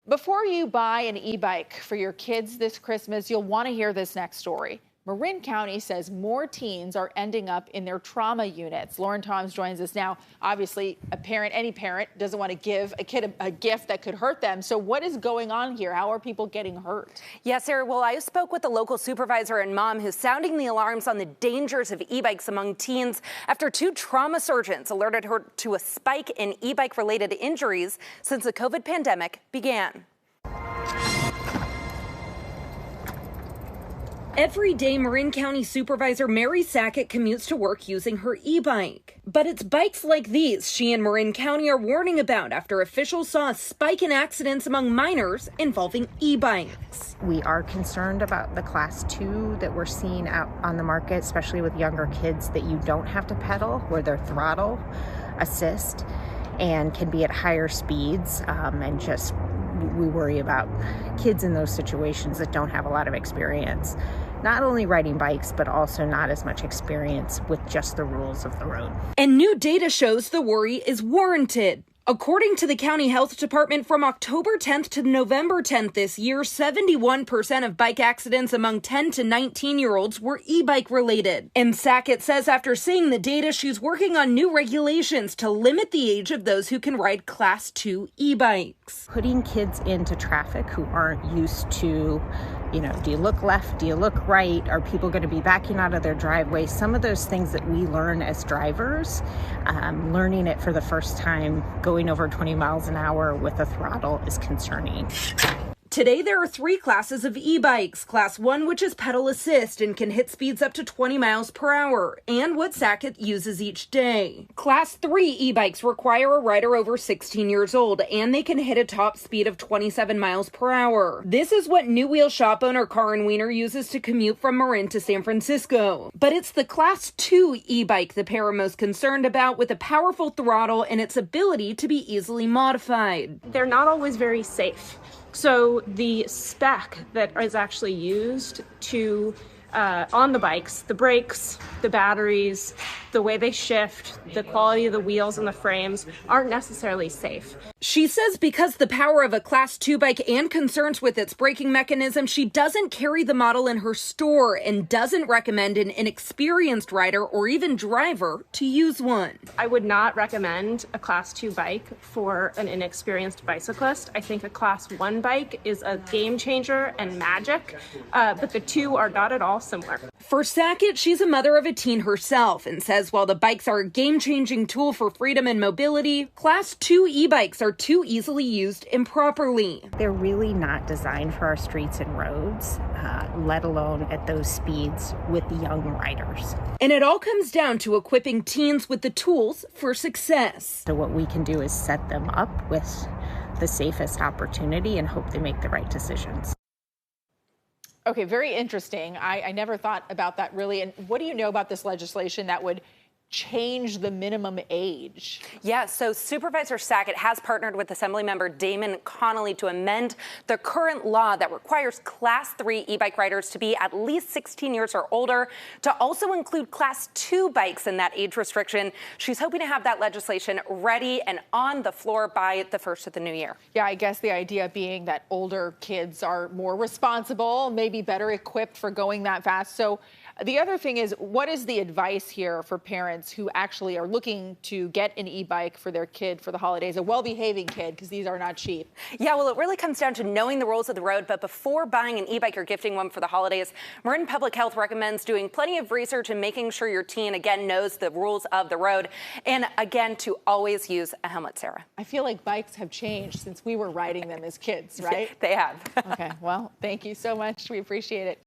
Before you buy an e-bike for your kids this Christmas, you'll want to hear this next story. Marin County says more teens are ending up in their trauma units. Lauren Toms joins us now. Obviously, any parent doesn't want to give a kid a gift that could hurt them. So what is going on here? How are people getting hurt? Yes, Sarah. Well, I spoke with the local supervisor and mom who's sounding the alarms on the dangers of e-bikes among teens after two trauma surgeons alerted her to a spike in e-bike related injuries since the COVID pandemic began. Every day, Marin County Supervisor Mary Sackett commutes to work using her e-bike. But it's bikes like these she and Marin County are warning about after officials saw a spike in accidents among minors involving e-bikes. We are concerned about the Class 2 that we're seeing out on the market, especially with younger kids, that you don't have to pedal, where they're throttle assist and can be at higher speeds, and just we worry about kids in those situations that don't have a lot of experience, not only riding bikes, but also not as much experience with just the rules of the road. And new data shows the worry is warranted. According to the county health department, from October 10th to November 10th this year, 71% of bike accidents among 10 to 19-year-olds were e-bike related. And Sackett says after seeing the data, she's working on new regulations to limit the age of those who can ride Class 2 e-bikes. Putting kids into traffic who aren't used to, do you look left? Do you look right? Are people going to be backing out of their driveway? Some of those things that we learn as drivers, learning it for the first time, going over 20 miles an hour with a throttle is concerning. Today, there are three classes of e-bikes. Class 1, which is pedal assist and can hit speeds up to 20 miles per hour, and what Sackett uses each day. Class 3 e-bikes require a rider over 16 years old, and they can hit a top speed of 27 miles per hour. This is what New Wheel shop owner Karin Wiener uses to commute from Marin to San Francisco. But it's the Class 2 e-bike the pair are most concerned about, with a powerful throttle and its ability to be easily modified. They're not always very safe. So the spec that is actually used to on the bikes, the brakes, the batteries, the way they shift, the quality of the wheels and the frames aren't necessarily safe. She says because the power of a Class 2 bike and concerns with its braking mechanism, she doesn't carry the model in her store and doesn't recommend an inexperienced rider or even driver to use one. I would not recommend a Class 2 bike for an inexperienced bicyclist. I think a Class 1 bike is a game changer and magic, but the two are not at all similar. For Sackett, she's a mother of a teen herself and says while the bikes are a game-changing tool for freedom and mobility, Class 2 e-bikes are too easily used improperly. They're really not designed for our streets and roads, let alone at those speeds with young riders. And it all comes down to equipping teens with the tools for success. So what we can do is set them up with the safest opportunity and hope they make the right decisions. Okay, very interesting. I never thought about that really. And what do you know about this legislation that would change the minimum age? Yeah, so Supervisor Sackett has partnered with Assemblymember Damon Connolly to amend the current law that requires Class 3 e-bike riders to be at least 16 years or older, to also include Class 2 bikes in that age restriction. She's hoping to have that legislation ready and on the floor by the first of the new year. Yeah, I guess the idea being that older kids are more responsible, maybe better equipped for going that fast. So the other thing is, what is the advice here for parents who actually are looking to get an e-bike for their kid for the holidays, a well-behaving kid, because these are not cheap? Yeah, well, it really comes down to knowing the rules of the road. But before buying an e-bike or gifting one for the holidays, Marin Public Health recommends doing plenty of research and making sure your teen, again, knows the rules of the road. And again, to always use a helmet, Sarah. I feel like bikes have changed since we were riding them as kids, right? They have. Okay, well, thank you so much. We appreciate it.